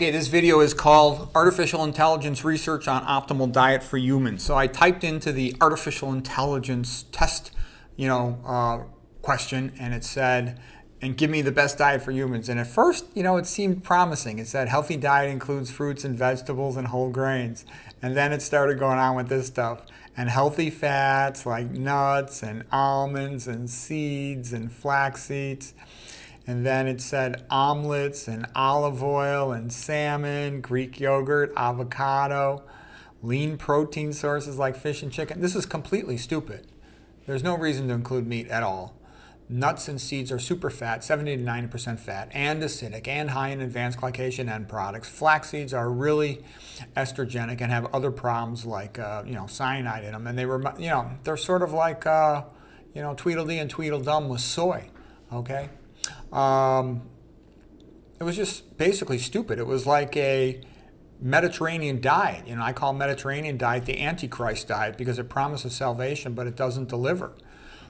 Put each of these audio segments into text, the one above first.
Okay, this video is called Artificial Intelligence Research on Optimal Diet for Humans. So I typed into the artificial intelligence test, question, and it said, and give me the best diet for humans. And at first, it seemed promising. It said healthy diet includes fruits and vegetables and whole grains. And then it started going on with this stuff. And healthy fats like nuts and almonds and seeds and flax seeds. And then it said omelets and olive oil and salmon, Greek yogurt, avocado, lean protein sources like fish and chicken. This is completely stupid. There's no reason to include meat at all. Nuts and seeds are super fat, 70 to 90% fat, and acidic, and high in advanced glycation end products. Flax seeds are really estrogenic and have other problems like cyanide in them. And they're sort of like Tweedledee and Tweedledum with soy. Okay. It was just basically stupid. It was like a Mediterranean diet. I call Mediterranean diet the Antichrist diet because it promises salvation, but it doesn't deliver.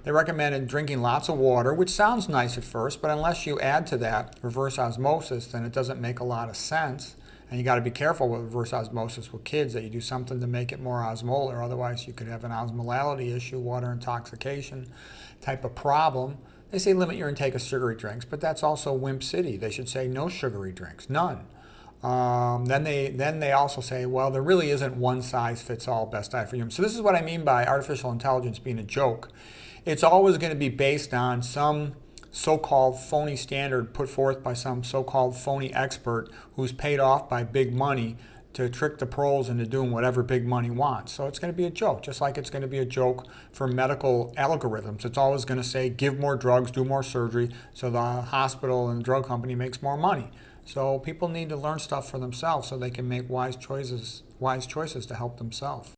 They recommended drinking lots of water, which sounds nice at first, but unless you add to that reverse osmosis, then it doesn't make a lot of sense. And you got to be careful with reverse osmosis with kids that you do something to make it more osmolar. Otherwise, you could have an osmolality issue, water intoxication type of problem. They say limit your intake of sugary drinks, but that's also Wimp City. They should say no sugary drinks, none. Then they also say, well, there really isn't one size fits all best diet for humans. So this is what I mean by artificial intelligence being a joke. It's always going to be based on some so-called phony standard put forth by some so-called phony expert who's paid off by big money to trick the pros into doing whatever big money wants. So it's going to be a joke, just like it's going to be a joke for medical algorithms. It's always going to say, give more drugs, do more surgery, so the hospital and the drug company makes more money. So people need to learn stuff for themselves so they can make wise choices to help themselves.